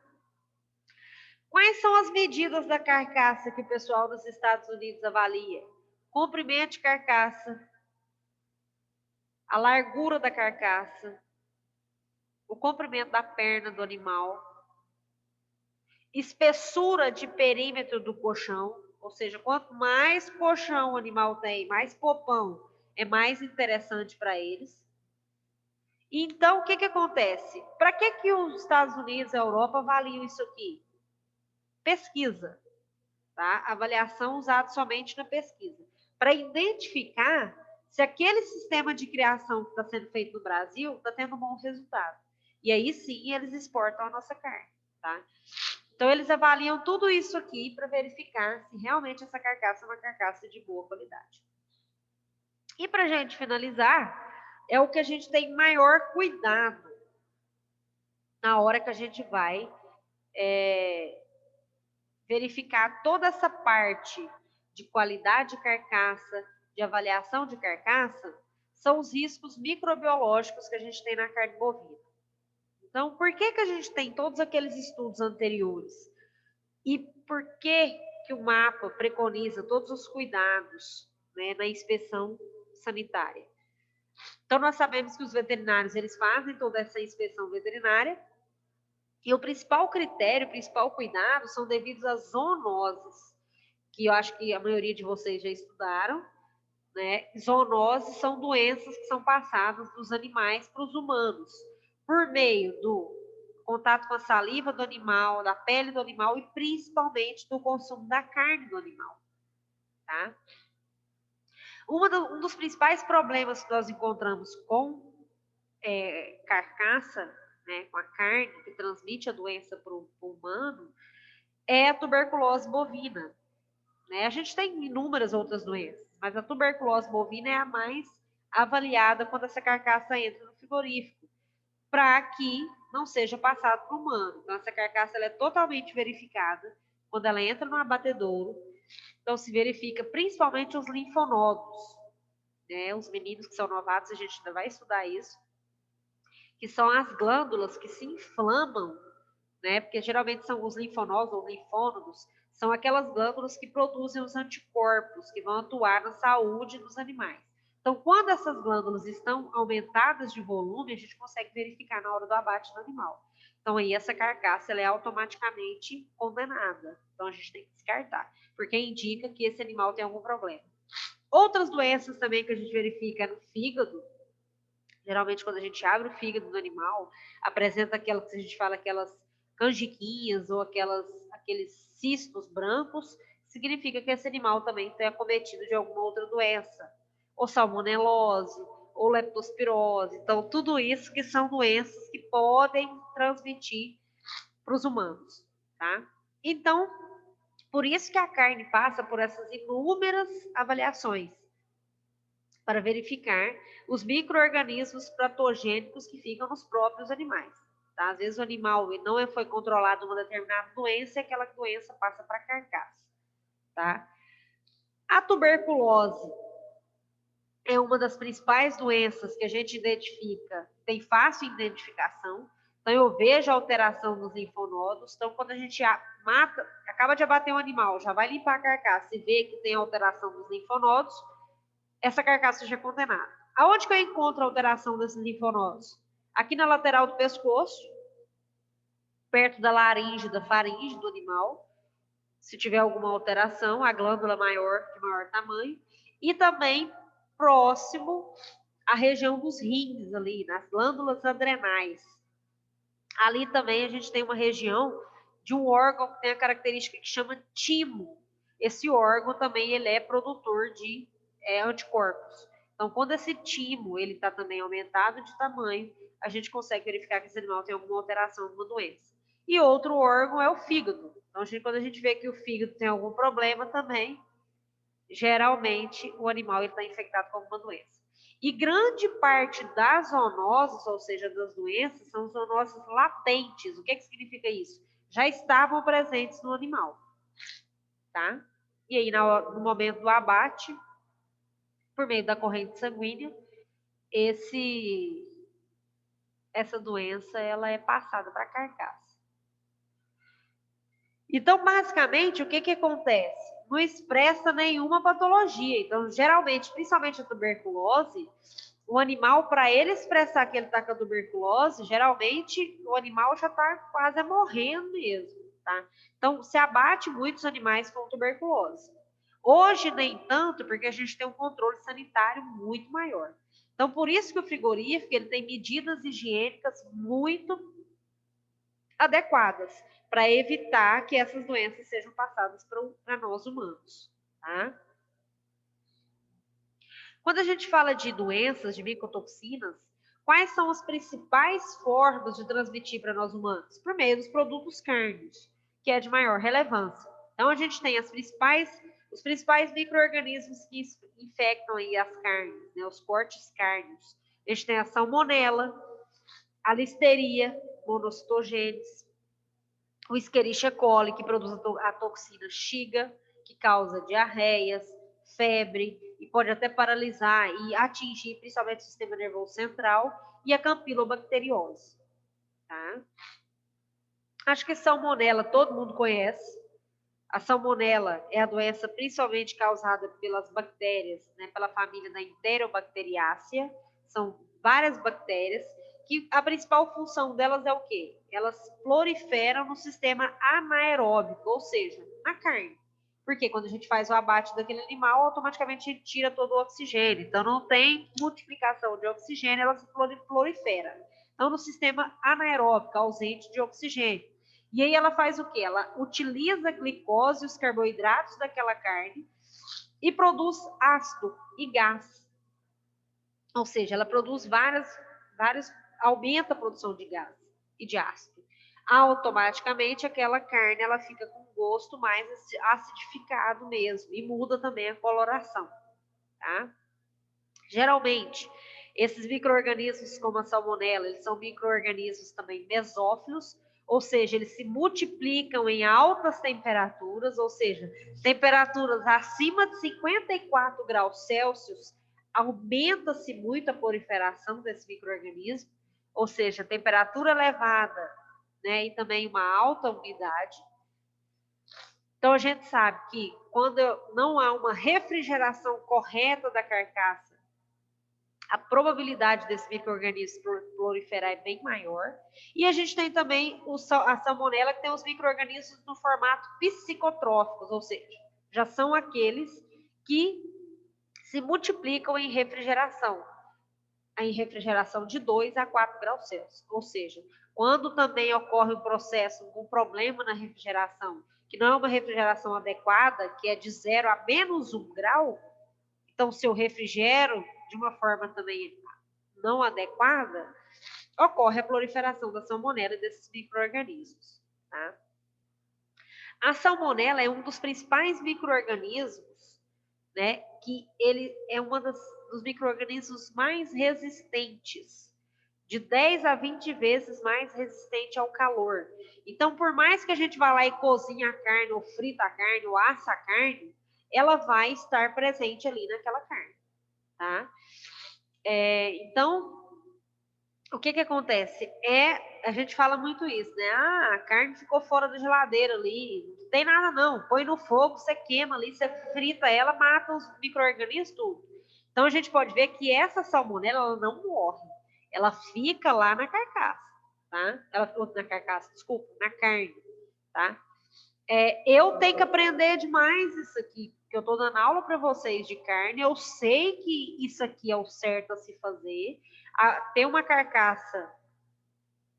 A: Quais são as medidas da carcaça que o pessoal dos Estados Unidos avalia? Comprimento de carcaça, a largura da carcaça, o comprimento da perna do animal, espessura de perímetro do colchão, ou seja, quanto mais colchão o animal tem, mais popão, é mais interessante para eles. Então, o que acontece? Para que os Estados Unidos e a Europa avaliam isso aqui? Pesquisa, tá? Avaliação usada somente na pesquisa. Para identificar se aquele sistema de criação que está sendo feito no Brasil está tendo bons resultados. E aí sim eles exportam a nossa carne, tá? Então, eles avaliam tudo isso aqui para verificar se realmente essa carcaça é uma carcaça de boa qualidade. E para a gente finalizar, é o que a gente tem maior cuidado na hora que a gente vai verificar toda essa parte de qualidade de carcaça, de avaliação de carcaça, são os riscos microbiológicos que a gente tem na carne bovina. Então, por que a gente tem todos aqueles estudos anteriores? E por que o mapa preconiza todos os cuidados, né, na inspeção sanitária? Então, nós sabemos que os veterinários eles fazem toda essa inspeção veterinária e o principal critério, o principal cuidado são devidos às zoonoses, que eu acho que a maioria de vocês já estudaram, né? Zoonoses são doenças que são passadas dos animais para os humanos, por meio do contato com a saliva do animal, da pele do animal e principalmente do consumo da carne do animal, tá? Um dos principais problemas que nós encontramos com carcaça, né, com a carne que transmite a doença para o humano, é a tuberculose bovina. Né? A gente tem inúmeras outras doenças, mas a tuberculose bovina é a mais avaliada quando essa carcaça entra no frigorífico, para que não seja passado para o humano. Então, essa carcaça ela é totalmente verificada quando ela entra no abatedouro. Então, se verifica principalmente os linfonodos. Né? Os meninos que são novatos, a gente ainda vai estudar isso, que são as glândulas que se inflamam, né? Porque geralmente são os linfonodos ou linfônodos, são aquelas glândulas que produzem os anticorpos que vão atuar na saúde dos animais. Então, quando essas glândulas estão aumentadas de volume, a gente consegue verificar na hora do abate do animal. Então, aí essa carcaça ela é automaticamente condenada. Então, a gente tem que descartar, porque indica que esse animal tem algum problema. Outras doenças também que a gente verifica no fígado, geralmente quando a gente abre o fígado do animal, apresenta aquelas que a gente fala, aquelas canjiquinhas ou aqueles cistos brancos, significa que esse animal também foi acometido de alguma outra doença, ou salmonelose, ou leptospirose. Então, tudo isso que são doenças que podem transmitir para os humanos, tá? Então, por isso que a carne passa por essas inúmeras avaliações, para verificar os micro-organismos patogênicos que ficam nos próprios animais. Tá? Às vezes o animal não foi controlado uma determinada doença e aquela doença passa para a carcaça. Tá? A tuberculose é uma das principais doenças que a gente identifica, tem fácil identificação. Então, eu vejo a alteração nos linfonodos. Então, quando a gente mata, acaba de abater um animal, já vai limpar a carcaça e vê que tem alteração dos linfonodos, essa carcaça já é condenada. Aonde que eu encontro a alteração desses linfonodos? Aqui na lateral do pescoço, perto da laringe, da faringe do animal, se tiver alguma alteração, a glândula maior, de maior tamanho, e também próximo à região dos rins ali, nas glândulas adrenais. Ali também a gente tem uma região de um órgão que tem a característica que chama timo. Esse órgão também ele é produtor de anticorpos. Então, quando esse timo ele está também aumentado de tamanho, a gente consegue verificar que esse animal tem alguma alteração, alguma doença. E outro órgão é o fígado. Então, quando a gente vê que o fígado tem algum problema também, geralmente o animal está infectado com alguma doença. E grande parte das zoonoses, ou seja, das doenças, são zoonoses latentes. O que significa isso? Já estavam presentes no animal. Tá? E aí, no momento do abate, por meio da corrente sanguínea, essa doença ela é passada para a carcaça. Então, basicamente, o que acontece? Não expressa nenhuma patologia. Então, geralmente, principalmente a tuberculose, o animal, para ele expressar que ele está com a tuberculose, geralmente o animal já está quase morrendo mesmo, tá? Então, se abate muitos animais com tuberculose. Hoje, nem tanto, porque a gente tem um controle sanitário muito maior. Então, por isso que o frigorífico ele tem medidas higiênicas muito adequadas para evitar que essas doenças sejam passadas para nós humanos, tá? Quando a gente fala de doenças, de micotoxinas, quais são as principais formas de transmitir para nós humanos? Por meio dos produtos cárneos, que é de maior relevância. Então, a gente tem os principais micro-organismos que infectam aí as carnes, né, os cortes cárneos. A gente tem a salmonela, a listeria monocytogenes, o Escherichia coli, que produz a toxina Shiga, que causa diarreias, febre, e pode até paralisar e atingir principalmente o sistema nervoso central, e a campilobacteriose. Tá? Acho que salmonela todo mundo conhece. A salmonela é a doença principalmente causada pelas bactérias, né, pela família da Enterobacteriaceae. São várias bactérias que a principal função delas é o quê? Elas proliferam no sistema anaeróbico, ou seja, na carne. Porque quando a gente faz o abate daquele animal, automaticamente a gente tira todo o oxigênio. Então, não tem multiplicação de oxigênio, ela se prolifera. Então, no sistema anaeróbico, ausente de oxigênio. E aí ela faz o quê? Ela utiliza a glicose e os carboidratos daquela carne e produz ácido e gás. Ou seja, ela produz vários, aumenta a produção de gás e de ácido. Automaticamente aquela carne ela fica com gosto mais acidificado mesmo e muda também a coloração, tá? Geralmente, esses micro-organismos como a salmonela, eles são micro-organismos também mesófilos, ou seja, eles se multiplicam em altas temperaturas, ou seja, temperaturas acima de 54 graus Celsius, aumenta-se muito a proliferação desse micro-organismo, ou seja, temperatura elevada, né, e também uma alta umidade. Então, a gente sabe que quando não há uma refrigeração correta da carcaça, a probabilidade desse micro-organismo proliferar é bem maior. E a gente tem também a salmonela, que tem os micro-organismos no formato psicotróficos, ou seja, já são aqueles que se multiplicam em refrigeração de 2 a 4 graus Celsius. Ou seja, quando também ocorre um processo, um problema na refrigeração, que não é uma refrigeração adequada, que é de 0 a menos 1 grau, então se eu refrigero de uma forma também não adequada, ocorre a proliferação da salmonela e desses micro-organismos. Tá? A salmonela é um dos principais micro-organismos, né, que ele é dos micro-organismos mais resistentes, de 10 a 20 vezes mais resistente ao calor. Então, por mais que a gente vá lá e cozinhe a carne, ou frita a carne, ou assa a carne, ela vai estar presente ali naquela carne. Tá? Então, o que acontece? A gente fala muito isso, né? Ah, a carne ficou fora da geladeira ali, não tem nada não, põe no fogo, você queima ali, você frita ela, mata os micro-organismos, tudo. Então, a gente pode ver que essa salmonela, ela não morre, ela fica lá na carcaça, tá? Na carne, tá? Eu tenho que aprender demais isso aqui, porque eu estou dando aula para vocês de carne, eu sei que isso aqui é o certo a se fazer, ter uma carcaça,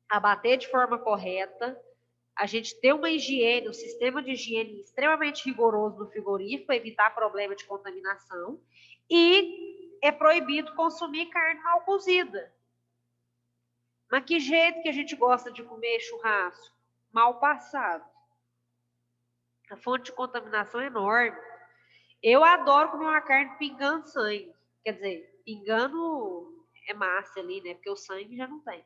A: abater de forma correta, a gente ter uma higiene, um sistema de higiene extremamente rigoroso no frigorífico para evitar problema de contaminação, e é proibido consumir carne mal cozida. Mas que jeito que a gente gosta de comer churrasco? Mal passado. A fonte de contaminação é enorme. Eu adoro comer uma carne pingando sangue. Quer dizer, pingando é massa ali, né? Porque o sangue já não tem.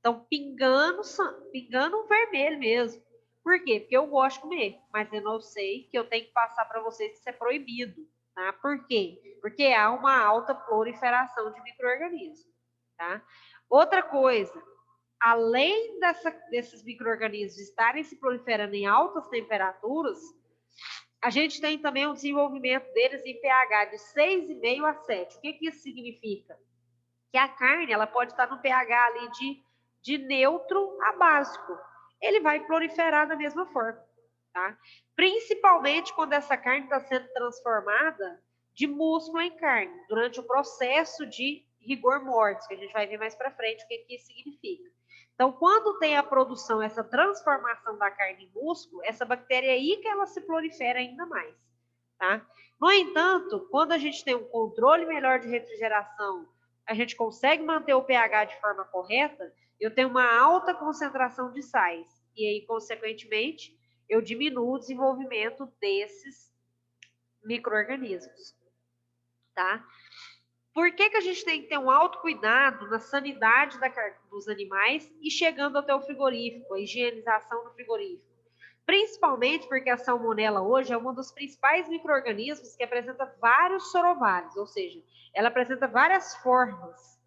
A: Então, pingando vermelho mesmo. Por quê? Porque eu gosto de comer, mas eu não sei que eu tenho que passar para vocês que isso é proibido. Tá? Por quê? Porque há uma alta proliferação de micro-organismos. Tá? Outra coisa, além desses micro-organismos estarem se proliferando em altas temperaturas, a gente tem também o desenvolvimento deles em pH de 6,5 a 7. O que isso significa? Que a carne ela pode estar no pH ali de neutro a básico. Ele vai proliferar da mesma forma. Tá? Principalmente quando essa carne está sendo transformada de músculo em carne, durante o processo de rigor mortis, que a gente vai ver mais para frente o que isso significa. Então, quando tem a produção, essa transformação da carne em músculo, essa bactéria é aí que ela se prolifera ainda mais. Tá? No entanto, quando a gente tem um controle melhor de refrigeração, a gente consegue manter o pH de forma correta, eu tenho uma alta concentração de sais. E aí, consequentemente, eu diminuo o desenvolvimento desses micro-organismos. Tá? Por que a gente tem que ter um alto cuidado na sanidade dos animais e chegando até o frigorífico, a higienização do frigorífico? Principalmente porque a salmonela hoje é um dos principais micro-organismos que apresenta vários sorovários, ou seja, ela apresenta várias formas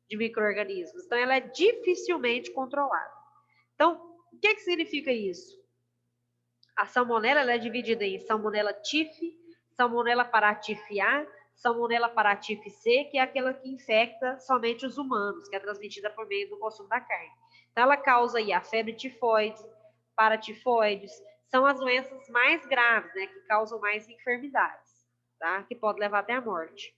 A: de micro-organismos, então ela é dificilmente controlada. Então, o que significa isso? A salmonela ela é dividida em salmonela TIF, salmonela paratif A, salmonela paratif C, que é aquela que infecta somente os humanos, que é transmitida por meio do consumo da carne. Então, ela causa aí a febre tifoide, paratifoides, são as doenças mais graves, né, que causam mais enfermidades, tá? Que pode levar até a morte.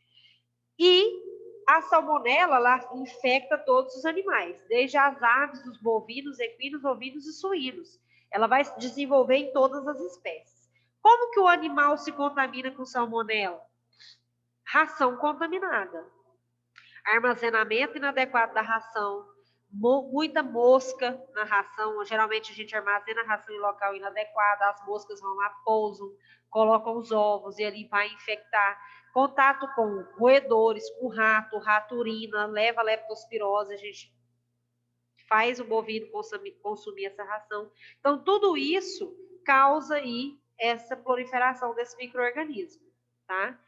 A: E a salmonela, ela infecta todos os animais, desde as aves, os bovinos, equinos, ovinos e suínos. Ela vai se desenvolver em todas as espécies. Como que o animal se contamina com salmonela? Ração contaminada, armazenamento inadequado da ração, muita mosca na ração. Geralmente a gente armazena a ração em local inadequado, as moscas vão lá, pousam, colocam os ovos e ali vai infectar. Contato com roedores, com rato, rato urina, leva a leptospirose, a gente faz o bovino consumir essa ração. Então, tudo isso causa aí essa proliferação desse micro-organismo, tá?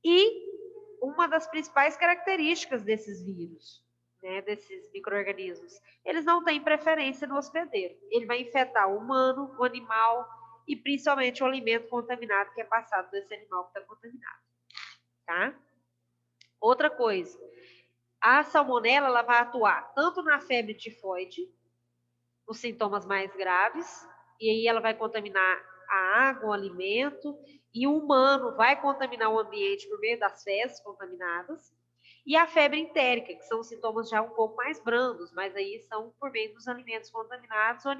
A: E uma das principais características desses vírus, né, desses micro-organismos, eles não têm preferência no hospedeiro. Ele vai infectar o humano, o animal e principalmente o alimento contaminado que é passado desse animal que está contaminado, tá? Outra coisa, a salmonela ela vai atuar tanto na febre tifoide, os sintomas mais graves, e aí ela vai contaminar a água, o alimento, e o humano vai contaminar o ambiente por meio das fezes contaminadas, e a febre entérica, que são sintomas já um pouco mais brandos, mas aí são por meio dos alimentos contaminados, o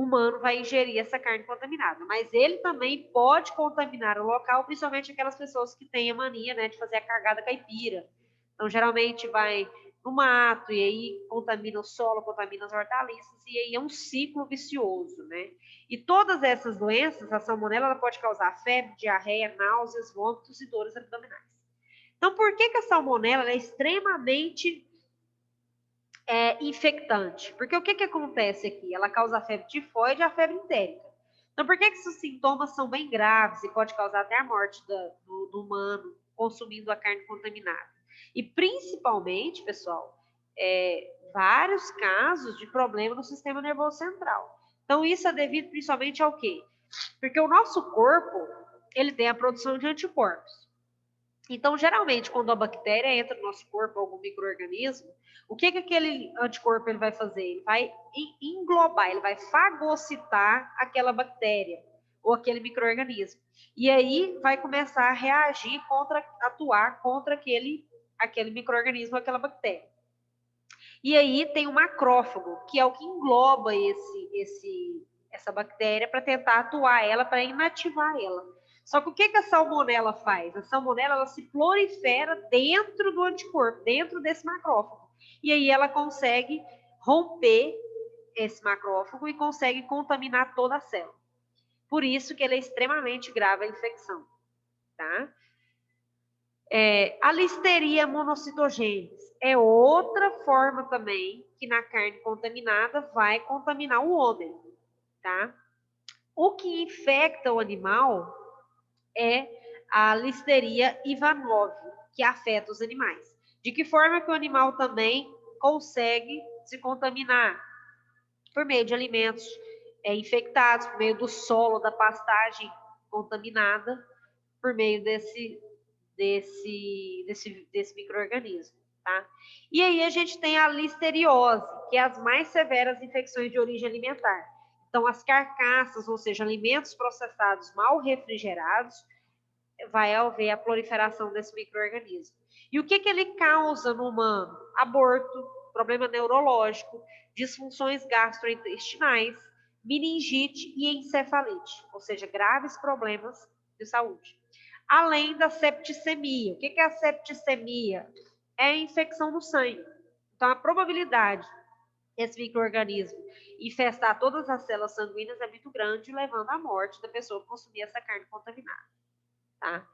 A: humano vai ingerir essa carne contaminada, mas ele também pode contaminar o local, principalmente aquelas pessoas que têm a mania, né, de fazer a cagada caipira. Então, geralmente vai no mato e aí contamina o solo, contamina as hortaliças e aí é um ciclo vicioso, né? E todas essas doenças, a salmonela, ela pode causar febre, diarreia, náuseas, vômitos e dores abdominais. Então, por que a salmonela é extremamente infectante? Porque o que acontece aqui? Ela causa a febre tifoide e a febre entérica. Então, por que esses sintomas são bem graves e pode causar até a morte do humano consumindo a carne contaminada? E principalmente, pessoal, vários casos de problema no sistema nervoso central. Então, isso é devido principalmente ao quê? Porque o nosso corpo, ele tem a produção de anticorpos. Então, geralmente, quando a bactéria entra no nosso corpo, algum micro-organismo, o que aquele anticorpo ele vai fazer? Ele vai englobar, ele vai fagocitar aquela bactéria ou aquele micro-organismo. E aí vai começar a reagir atuar contra aquele micro-organismo, aquela bactéria. E aí tem o macrófago, que é o que engloba essa bactéria para tentar atuar ela, para inativar ela. Só que o que a salmonela faz? A salmonela ela se prolifera dentro do anticorpo, dentro desse macrófago. E aí ela consegue romper esse macrófago e consegue contaminar toda a célula. Por isso que ele é extremamente grave a infecção, tá? A listeria monocitogênese é outra forma também que na carne contaminada vai contaminar o homem, tá? O que infecta o animal é a listeria Ivanov, que afeta os animais. De que forma que o animal também consegue se contaminar? Por meio de alimentos infectados, por meio do solo, da pastagem contaminada, por meio desse micro-organismo, tá? E aí a gente tem a listeriose, que é as mais severas infecções de origem alimentar. Então, as carcaças, ou seja, alimentos processados mal refrigerados, vai haver a proliferação desse micro-organismo. E o que ele causa no humano? Aborto, problema neurológico, disfunções gastrointestinais, meningite e encefalite, ou seja, graves problemas de saúde. Além da septicemia. O que é a septicemia? É a infecção no sangue. Então, a probabilidade desse micro-organismo infestar todas as células sanguíneas é muito grande, levando à morte da pessoa que consumir essa carne contaminada. Tá?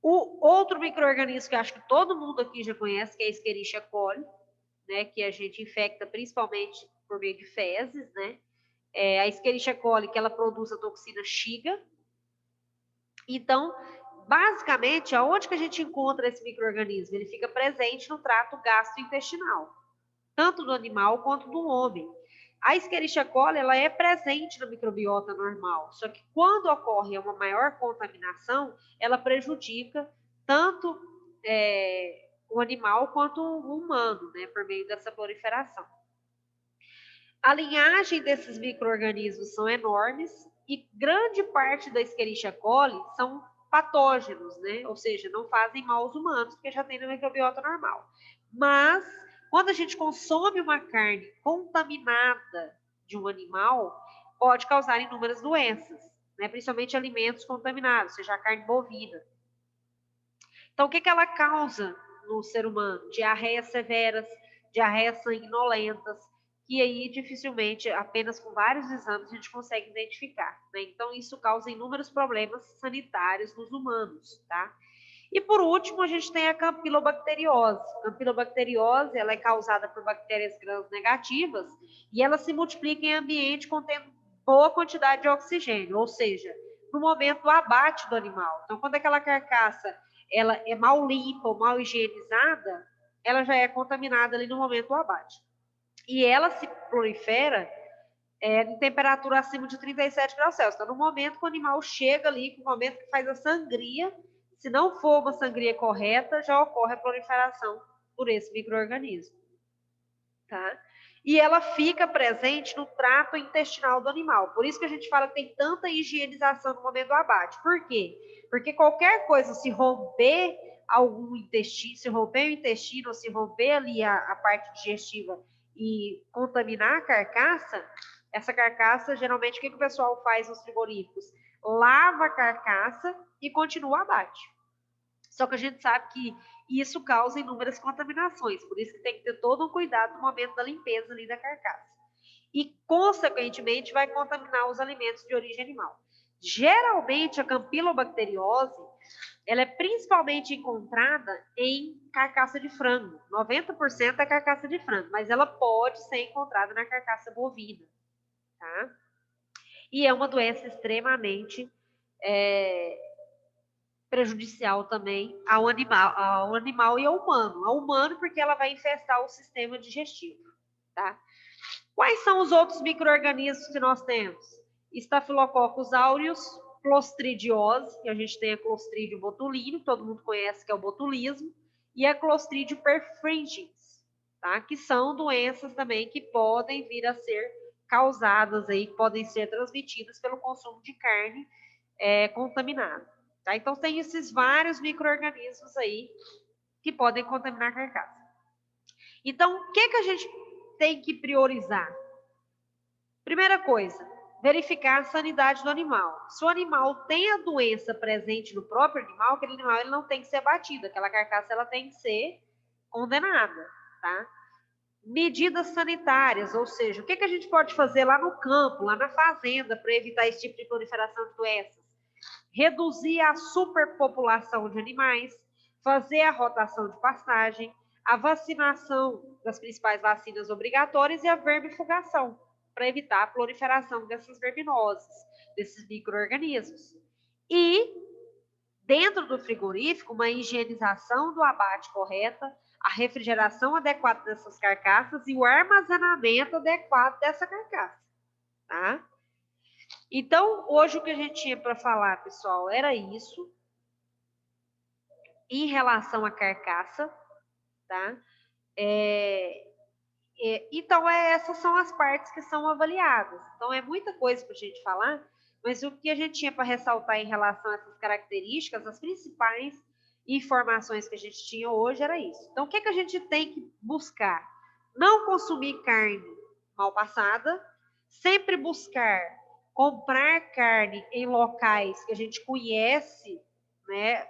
A: O outro micro-organismo que acho que todo mundo aqui já conhece, que é a Escherichia coli, né, que a gente infecta principalmente por meio de fezes, né? A Escherichia coli, que ela produz a toxina Shiga. Então, basicamente, aonde que a gente encontra esse micro-organismo? Ele fica presente no trato gastrointestinal, tanto do animal quanto do homem. A Escherichia coli ela é presente na microbiota normal, só que quando ocorre uma maior contaminação, ela prejudica tanto o animal quanto o humano, né, por meio dessa proliferação. A linhagem desses micro-organismos são enormes e grande parte da Escherichia coli são patógenos, né? Ou seja, não fazem mal aos humanos, porque já tem na microbiota normal. Mas, quando a gente consome uma carne contaminada de um animal, pode causar inúmeras doenças, né? Principalmente alimentos contaminados, seja a carne bovina. Então, o que ela causa no ser humano? Diarreias severas, diarreias sanguinolentas, que aí dificilmente, apenas com vários exames, a gente consegue identificar, né? Então, isso causa inúmeros problemas sanitários nos humanos, tá? E por último, a gente tem a campilobacteriose. A campilobacteriose, ela é causada por bactérias gram-negativas e ela se multiplica em ambiente contendo boa quantidade de oxigênio, ou seja, no momento do abate do animal. Então, quando aquela carcaça ela é mal limpa ou mal higienizada, ela já é contaminada ali no momento do abate. E ela se prolifera em temperatura acima de 37 graus Celsius. Então, no momento que o animal chega ali, no momento que faz a sangria, se não for uma sangria correta, já ocorre a proliferação por esse micro-organismo. Tá? E ela fica presente no trato intestinal do animal. Por isso que a gente fala que tem tanta higienização no momento do abate. Por quê? Porque qualquer coisa, se romper algum intestino, se romper o intestino, se romper ali a parte digestiva e contaminar a carcaça, essa carcaça, geralmente, o que o pessoal faz nos frigoríficos? Lava a carcaça e continua o abate. Só que a gente sabe que isso causa inúmeras contaminações, por isso que tem que ter todo um cuidado no momento da limpeza ali da carcaça. E, consequentemente, vai contaminar os alimentos de origem animal. Geralmente, a campilobacteriose, ela é principalmente encontrada em carcaça de frango. 90% é carcaça de frango, mas ela pode ser encontrada na carcaça bovina, tá? E é uma doença extremamente prejudicial também ao animal e ao humano. Ao humano, porque ela vai infestar o sistema digestivo, tá? Quais são os outros micro-organismos que nós temos? Staphylococcus aureus, clostridiose, que a gente tem a Clostridium botulinum, todo mundo conhece que é o botulismo, e a Clostridium perfringens, tá? Que são doenças também que podem vir a ser causadas aí, que podem ser transmitidas pelo consumo de carne contaminada. Tá? Então, tem esses vários micro-organismos aí que podem contaminar a carcaça. Então, o que a gente tem que priorizar? Primeira coisa, verificar a sanidade do animal. Se o animal tem a doença presente no próprio animal, aquele animal ele não tem que ser abatido, aquela carcaça ela tem que ser condenada, tá? Medidas sanitárias, ou seja, o que a gente pode fazer lá no campo, lá na fazenda, para evitar esse tipo de proliferação de doenças? Reduzir a superpopulação de animais, fazer a rotação de pastagem, a vacinação das principais vacinas obrigatórias e a vermifugação, para evitar a proliferação dessas verminoses, desses micro-organismos. E, dentro do frigorífico, uma higienização do abate correta, a refrigeração adequada dessas carcaças e o armazenamento adequado dessa carcaça, tá? Então, hoje o que a gente tinha para falar, pessoal, era isso em relação à carcaça, tá? Então, essas são as partes que são avaliadas. Então, é muita coisa para a gente falar, mas o que a gente tinha para ressaltar em relação a essas características, as principais informações que a gente tinha hoje era isso. Então, o que a gente tem que buscar? Não consumir carne mal passada, sempre buscar comprar carne em locais que a gente conhece, né,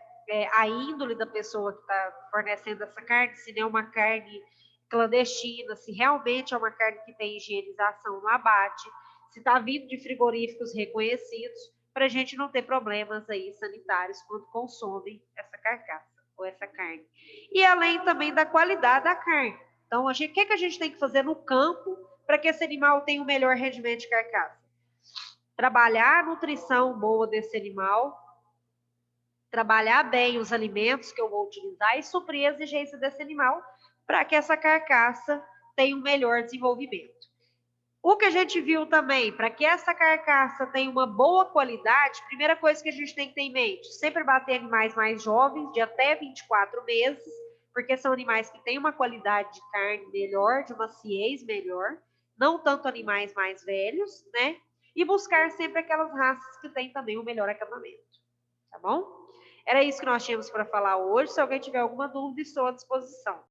A: a índole da pessoa que está fornecendo essa carne, se não é uma carne clandestina, se realmente é uma carne que tem higienização no abate, se está vindo de frigoríficos reconhecidos, para a gente não ter problemas aí sanitários quando consomem essa carcaça ou essa carne. E além também da qualidade da carne. Então, o que a gente tem que fazer no campo para que esse animal tenha o melhor rendimento de carcaça? Trabalhar a nutrição boa desse animal, trabalhar bem os alimentos que eu vou utilizar e suprir a exigência desse animal para que essa carcaça tenha um melhor desenvolvimento. O que a gente viu também, para que essa carcaça tenha uma boa qualidade, primeira coisa que a gente tem que ter em mente, sempre bater animais mais jovens, de até 24 meses, porque são animais que têm uma qualidade de carne melhor, de maciez melhor, não tanto animais mais velhos, né? E buscar sempre aquelas raças que têm também o melhor acabamento, tá bom? Era isso que nós tínhamos para falar hoje. Se alguém tiver alguma dúvida, estou à disposição.